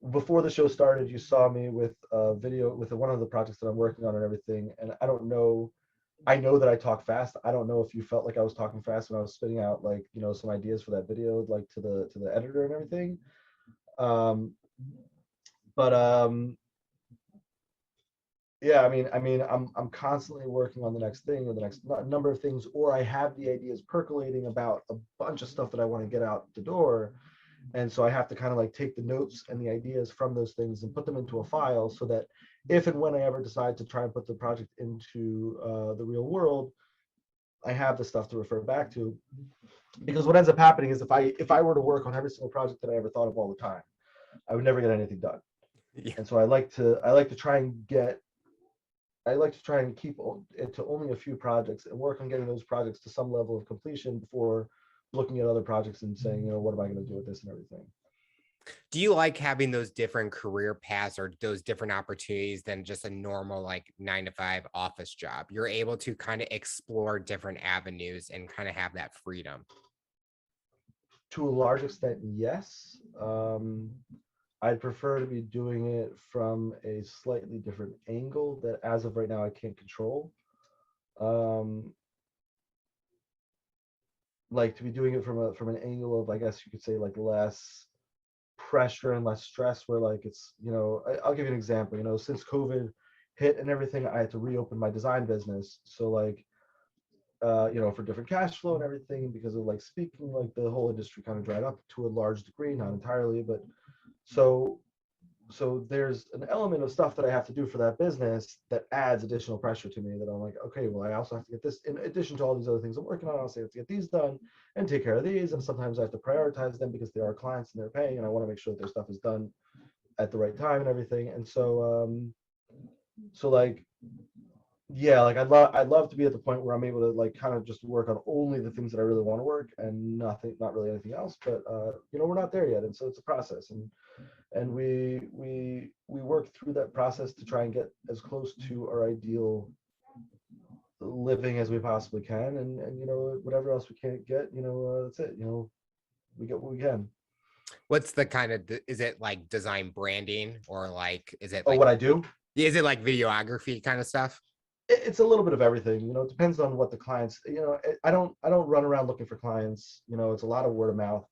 Before the show started, you saw me with a video with one of the projects that I'm working on and everything. And I don't know. I know that I talk fast. I don't know if you felt like I was talking fast when I was spitting out, like, some ideas for that video, like to the editor and everything. Um, but yeah, I mean, I'm constantly working on the next thing or the next number of things, or I have the ideas percolating about a bunch of stuff that I want to get out the door. And so I have to kind of like take the notes and the ideas from those things and put them into a file, so that if and when I ever decide to try and put the project into the real world, I have the stuff to refer back to. Because what ends up happening is, if I were to work on every single project that I ever thought of all the time, I would never get anything done. Yeah. And so I like to try and keep it to only a few projects and work on getting those projects to some level of completion before looking at other projects and saying, what am I going to do with this and everything. Do you like having those different career paths or those different opportunities than just a normal like 9 to 5 office job? You're able to kind of explore different avenues and kind of have that freedom. To a large extent, yes. I'd prefer to be doing it from a slightly different angle that, as of right now, I can't control. Um, like, to be doing it from an angle of, I guess you could say, like, less pressure and less stress, where like it's, I'll give you an example. Since COVID hit and everything, I had to reopen my design business. So like, for different cash flow and everything, because of like speaking, like the whole industry kind of dried up to a large degree, not entirely, but so there's an element of stuff that I have to do for that business that adds additional pressure to me, that I'm like, okay, well, I also have to get this in addition to all these other things I'm working on. I also have to get these done and take care of these. And sometimes I have to prioritize them because they are clients and they're paying, and I want to make sure that their stuff is done at the right time and everything. And so like, yeah, like I'd love to be at the point where I'm able to like kind of just work on only the things that I really want to work and not really anything else. But we're not there yet, and so it's a process. And we work through that process to try and get as close to our ideal living as we possibly can. And whatever else we can't get, that's it. We get what we can. What's the kind of, is it like design branding, or like, Oh, what I do? is it like videography kind of stuff? It's a little bit of everything. It depends on what the clients. I don't run around looking for clients. It's a lot of word of mouth.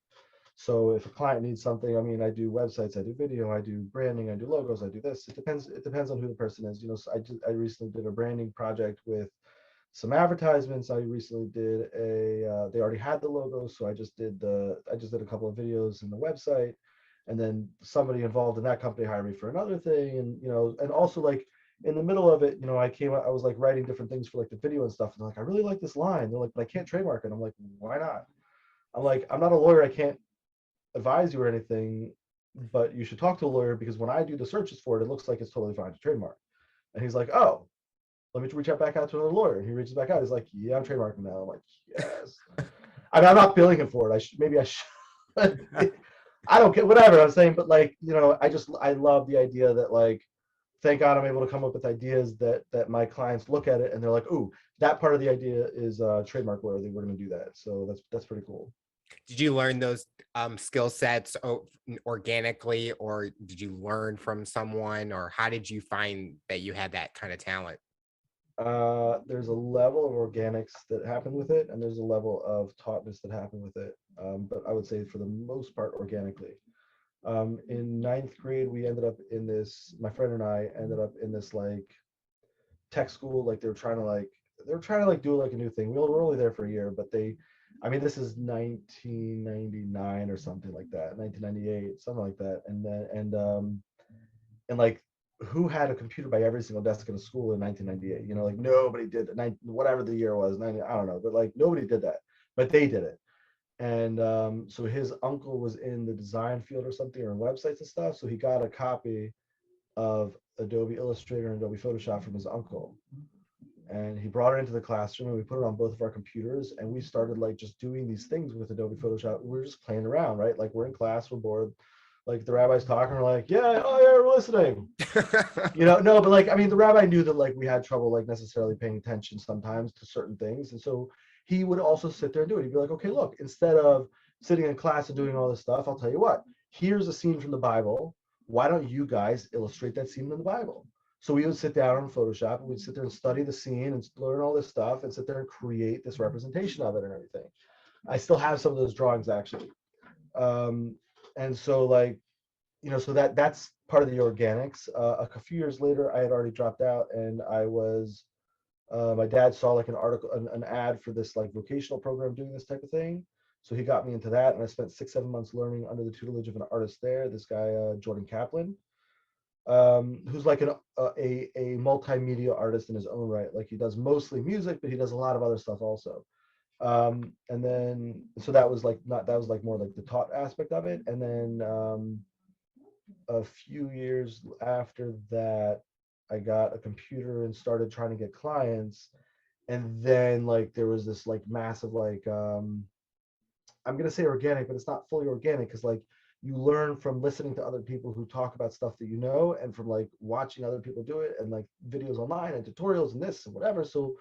So if a client needs something, I mean, I do websites, I do video, I do branding, I do logos, I do this. It depends on who the person is. So I recently did a branding project with some advertisements. I recently did they already had the logo, so I just did a couple of videos in the website, and then somebody involved in that company hired me for another thing. And also, like, in the middle of it, I was like writing different things for like the video and stuff, and they're like, I really like this line. They're like, but I can't trademark it. I'm like, why not? I'm like, I'm not a lawyer, I can't advise you or anything, but you should talk to a lawyer, because when I do the searches for it, it looks like it's totally fine to trademark. And he's like, oh, let me reach out back out to another lawyer. And he reaches back out. He's like, yeah, I'm trademarking now. I'm like, yes. I mean, I'm not billing him for it. Maybe I should. I don't care, whatever I'm saying. But like, I love the idea that, like, thank God I'm able to come up with ideas that my clients look at it and they're like, ooh, that part of the idea is trademark worthy. We're going to do that. So that's pretty cool. Did you learn those skill sets organically, or did you learn from someone, or how did you find that you had that kind of talent? There's a level of organics that happened with it, and there's a level of taughtness that happened with it. But I would say for the most part, organically. In ninth grade, my friend and I ended up in this like tech school. Like they were trying to like do like a new thing. We were only there for a year, but I mean, this is 1999 or something like that, 1998, something like that. And like, who had a computer by every single desk in a school in 1998? You know, like nobody did it. Whatever the year was, 90, I don't know, but like nobody did that, but they did it. And so his uncle was in the design field or something, or in websites and stuff. So he got a copy of Adobe Illustrator and Adobe Photoshop from his uncle, and he brought it into the classroom, and we put it on both of our computers, and we started like just doing these things with Adobe Photoshop. We were just playing around, right? Like, we're in class, we're bored, like the rabbi's talking, we're like, yeah, oh yeah, we're listening. You know, no, but like, I mean, the rabbi knew that like we had trouble like necessarily paying attention sometimes to certain things, and so he would also sit there and do it. He'd be like, okay, look, instead of sitting in class and doing all this stuff, I'll tell you what, here's a scene from the Bible. Why don't you guys illustrate that scene in the Bible? So we would sit down on Photoshop, and we'd sit there and study the scene and learn all this stuff and sit there and create this representation of it and everything. I still have some of those drawings actually. Um, and so like, you know, so that's part of the organics. A few years later, I had already dropped out, and I was my dad saw like an article, an ad for this like vocational program doing this type of thing. So he got me into that, and I spent 6, 7 months learning under the tutelage of an artist there. This guy, Jordan Kaplan, who's like a multimedia artist in his own right. Like, he does mostly music, but he does a lot of other stuff also. And then so that was like not that was like more like the taught aspect of it. And then a few years after that, I got a computer and started trying to get clients. And then like there was this like massive like I'm gonna say organic, but it's not fully organic, because like you learn from listening to other people who talk about stuff that you know, and from like watching other people do it, and like videos online and tutorials and this and whatever. So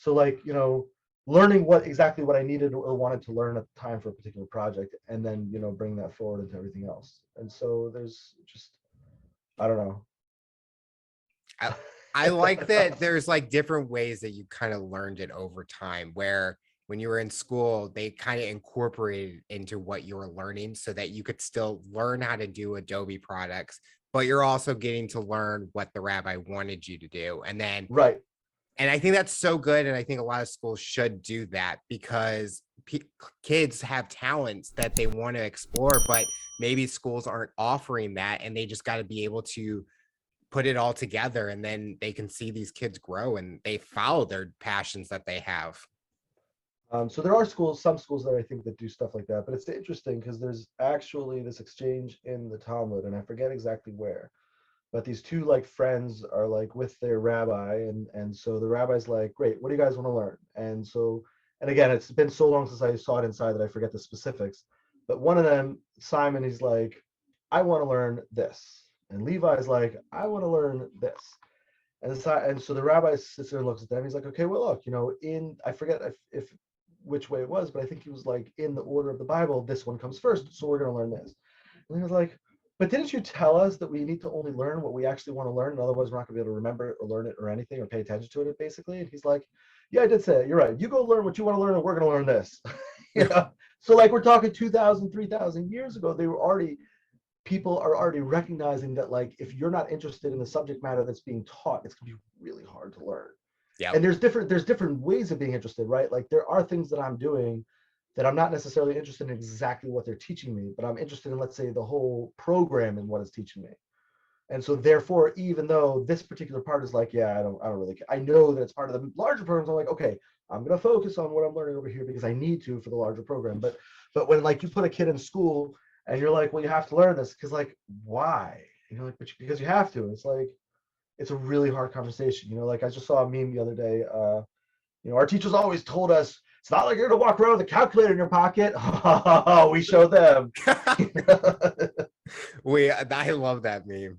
like, you know, learning exactly what I needed or wanted to learn at the time for a particular project, and then, you know, bring that forward into everything else. And so there's just, I don't know. I, I like that there's like different ways that you kind of learned it over time, where when you were in school, they kind of incorporated into what you were learning so that you could still learn how to do Adobe products, but you're also getting to learn what the rabbi wanted you to do. Right. And I think that's so good. And I think a lot of schools should do that, because kids have talents that they want to explore, but maybe schools aren't offering that, and they just got to be able to put it all together, and then they can see these kids grow and they follow their passions that they have. So there are some schools that I think that do stuff like that, but it's interesting because there's actually this exchange in the Talmud, and I forget exactly where, but these two like friends are like with their rabbi, and so the rabbi's like, great, what do you guys want to learn? And so, and again, it's been so long since I saw it inside that I forget the specifics, but one of them, Simon, he's like, I want to learn this, and Levi's like, I want to learn this. And so the rabbi sits there and looks at them. He's like, okay, well, look, you know, I forget if which way it was, but I think he was like, in the order of the Bible, this one comes first, so we're going to learn this. And he was like, but didn't you tell us that we need to only learn what we actually want to learn, and otherwise we're not going to be able to remember it or learn it or anything or pay attention to it, basically? And he's like, yeah, I did say it. You're right. You go learn what you want to learn, and we're going to learn this. You know? So like, we're talking 2,000, 3,000 years ago, people are already recognizing that like, if you're not interested in the subject matter that's being taught, it's going to be really hard to learn. Yeah. And there's different ways of being interested, right? Like, there are things that I'm doing that I'm not necessarily interested in exactly what they're teaching me, but I'm interested in, let's say, the whole program and what it's teaching me. And so therefore, even though this particular part is like, yeah, I don't really care, I know that it's part of the larger program. I'm like, okay, I'm going to focus on what I'm learning over here because I need to for the larger program. But when like you put a kid in school and you're like, well, you have to learn this because like, why? You know, like, because you have to. It's like, it's a really hard conversation. You know, like I just saw a meme the other day. You know, our teachers always told us it's not like you're gonna walk around with a calculator in your pocket. We show them. I love that meme.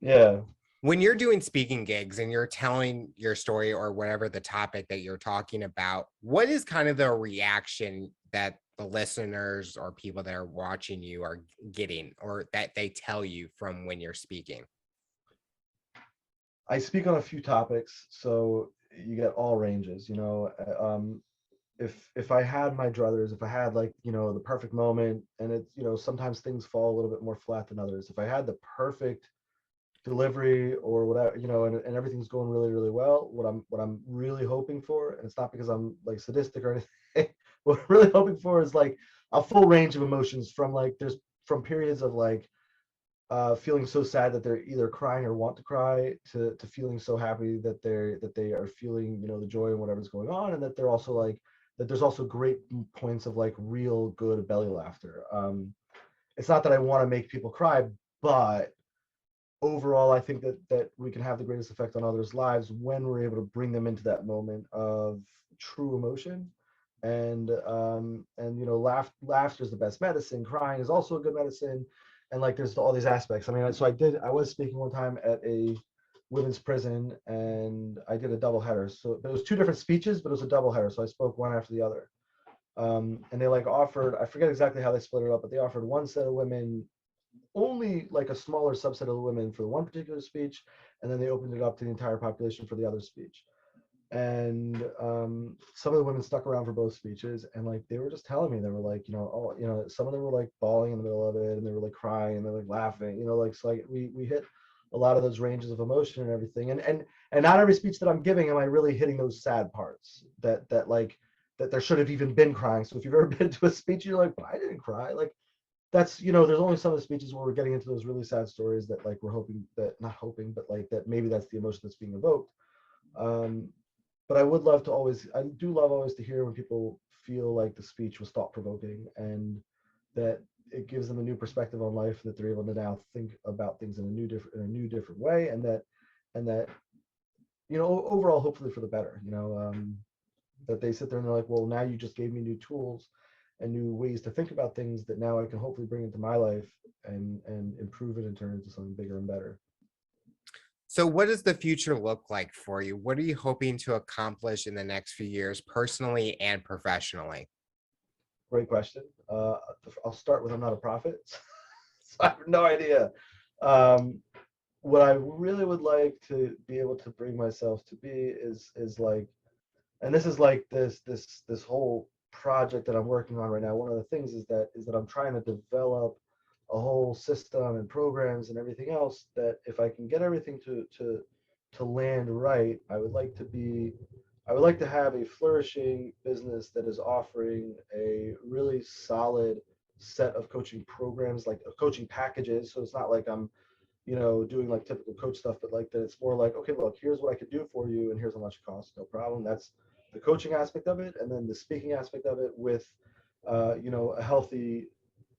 Yeah. When you're doing speaking gigs and you're telling your story or whatever the topic that you're talking about, what is kind of the reaction that the listeners or people that are watching you are getting, or that they tell you from when you're speaking? I speak on a few topics, so you get all ranges. You know, if I had my druthers, if I had like, you know, the perfect moment, and it's, you know, sometimes things fall a little bit more flat than others. If I had the perfect delivery or whatever, you know, and everything's going really, really well, what I'm really hoping for, and it's not because I'm like sadistic or anything, what we're really hoping for is like a full range of emotions from like from periods of like feeling so sad that they're either crying or want to cry to feeling so happy that they are feeling, you know, the joy and whatever's going on, and that they're also like that there's also great points of like real good belly laughter. It's not that I want to make people cry, but overall I think that we can have the greatest effect on others' lives when we're able to bring them into that moment of true emotion. And you know, laughter is the best medicine, crying is also a good medicine, and like there's all these aspects. I mean, so I was speaking one time at a women's prison, and I did a double header, so but it was two different speeches, but it was a double header, so I spoke one after the other. And they like offered, I forget exactly how they split it up, but they offered one set of women, only like a smaller subset of the women for one particular speech, and then they opened it up to the entire population for the other speech. And some of the women stuck around for both speeches, and like they were just telling me, they were like, you know, oh, you know, some of them were like bawling in the middle of it, and they were like crying, and they're like laughing, you know, like so like we hit a lot of those ranges of emotion and everything. And not every speech that I'm giving am I really hitting those sad parts that like that there should have even been crying. So if you've ever been to a speech, you're like, but I didn't cry, like that's, you know, there's only some of the speeches where we're getting into those really sad stories that like we're hoping that, not hoping, but like that maybe that's the emotion that's being evoked. um but I would love to always, I do love always to hear when people feel like the speech was thought provoking, and that it gives them a new perspective on life, that they're able to now think about things in a new different way, and that you know, overall hopefully for the better, you know. That they sit there and they're like, well, now you just gave me new tools and new ways to think about things that now I can hopefully bring into my life and improve it and turn it into something bigger and better. So, what does the future look like for you? What are you hoping to accomplish in the next few years, personally and professionally? Great question. I'll start with, I'm not a prophet, so I have no idea. Um, what I really would like to be able to bring myself to be is like, and this is like this whole project that I'm working on right now. One of the things is that I'm trying to develop a whole system and programs and everything else, that if I can get everything to land right, I would like to have a flourishing business that is offering a really solid set of coaching programs, like coaching packages. So it's not like I'm, you know, doing like typical coach stuff, but like that it's more like, okay, look, here's what I could do for you and here's how much it costs. No problem. That's the coaching aspect of it. And then the speaking aspect of it with, you know, a healthy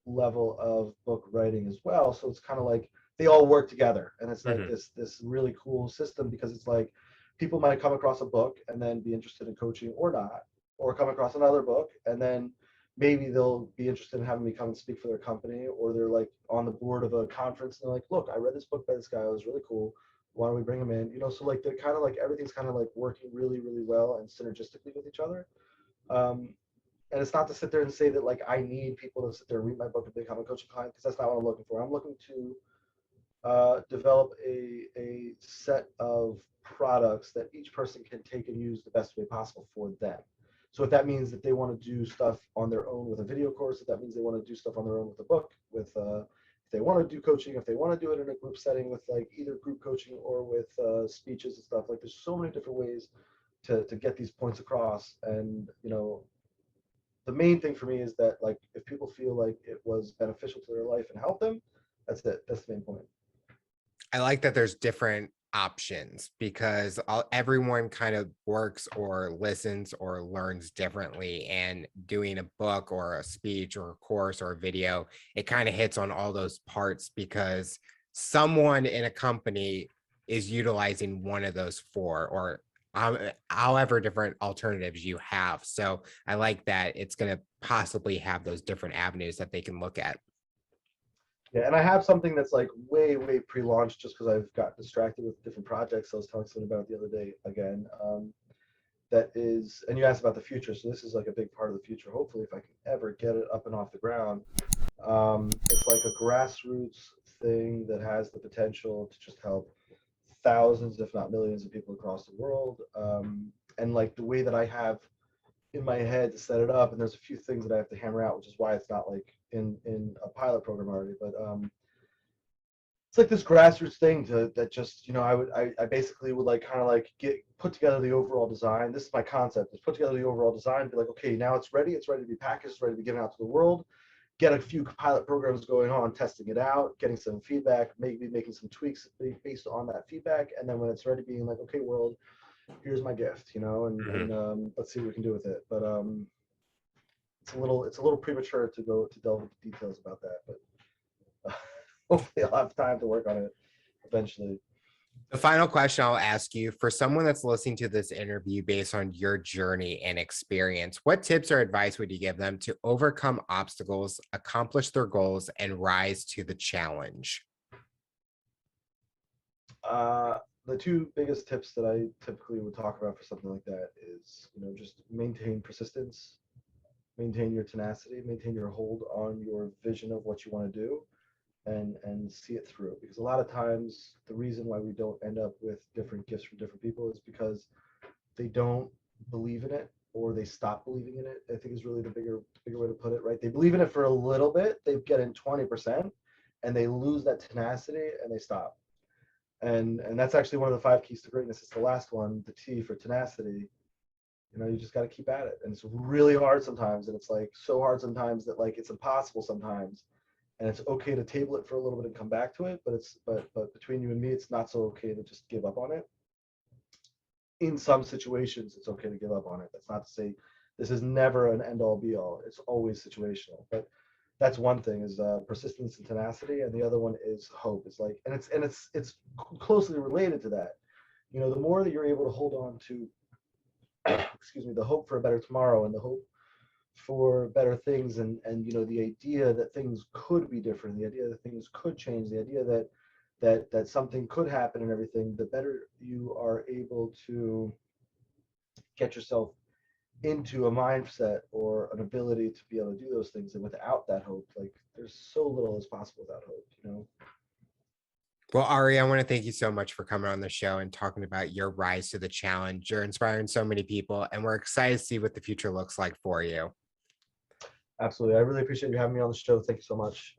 level of book writing as well. So it's kind of like they all work together. And it's like Mhm. this really cool system, because it's like people might come across a book and then be interested in coaching or not, or come across another book and then maybe they'll be interested in having me come and speak for their company, or they're like on the board of a conference and they're like, look, I read this book by this guy, it was really cool, why don't we bring him in, you know. So like they're kind of like everything's kind of like working really really well and synergistically with each other. um, and it's not to sit there and say that like I need people to sit there and read my book and become a coaching client, because that's not what I'm looking for. I'm looking to develop a set of products that each person can take and use the best way possible for them. So if that means that they want to do stuff on their own with a video course, if that means they want to do stuff on their own with a book, with if they want to do coaching, if they want to do it in a group setting with like either group coaching or with speeches and stuff, like there's so many different ways to get these points across. And you know, the main thing for me is that like if people feel like it was beneficial to their life and help them, that's it. That's the main point. I like that there's different options because everyone kind of works or listens or learns differently. And doing a book or a speech or a course or a video, it kind of hits on all those parts because someone in a company is utilizing one of those four or however different alternatives you have. So I like that it's going to possibly have those different avenues that they can look at. Yeah, and I have something that's like way, way pre-launched just because I've got distracted with different projects. I was telling someone about it the other day again. That is, and you asked about the future, so this is like a big part of the future. Hopefully, if I can ever get it up and off the ground, it's like a grassroots thing that has the potential to just help thousands, if not millions, of people across the world. And like the way that I have in my head to set it up, and there's a few things that I have to hammer out, which is why it's not like in a pilot program already. But it's like this grassroots thing that just, I basically would like kind of like put together the overall design. This is my concept, is put together the overall design, be like, okay, now it's ready to be packaged, it's ready to be given out to the world, get a few pilot programs going on, testing it out, getting some feedback, maybe making some tweaks based on that feedback, and then when it's ready, being like, okay, world, here's my gift, and let's see what we can do with it. But it's a little premature to delve into details about that, but hopefully I'll have time to work on it eventually. The final question I'll ask you, for someone that's listening to this interview based on your journey and experience, what tips or advice would you give them to overcome obstacles, accomplish their goals, and rise to the challenge? The two biggest tips that I typically would talk about for something like that is, just maintain persistence, maintain your tenacity, maintain your hold on your vision of what you want to do, and see it through. Because a lot of times the reason why we don't end up with different gifts from different people is because they don't believe in it, or they stop believing in it, I think is really the bigger way to put it, right? They believe in it for a little bit, they get in 20%, and they lose that tenacity and they stop. And that's actually one of the 5 keys to greatness. It's the last one, the T for tenacity. You just got to keep at it, and it's really hard sometimes, and it's like so hard sometimes that like it's impossible sometimes, and it's okay to table it for a little bit and come back to it, but between you and me, it's not so okay to just give up on it. In some situations it's okay to give up on it. That's not to say this is never an end all be all, it's always situational, but that's one thing, is persistence and tenacity, and the other one is hope. It's like, and it's closely related to that. The more that you're able to hold on to excuse me, the hope for a better tomorrow, and the hope for better things, and the idea that things could be different, the idea that things could change, the idea that something could happen and everything, the better you are able to get yourself into a mindset or an ability to be able to do those things. And without that hope, like, there's so little as possible without hope. Well, Ari, I want to thank you so much for coming on the show and talking about your rise to the challenge. You're inspiring so many people, and we're excited to see what the future looks like for you. Absolutely. I really appreciate you having me on the show. Thank you so much.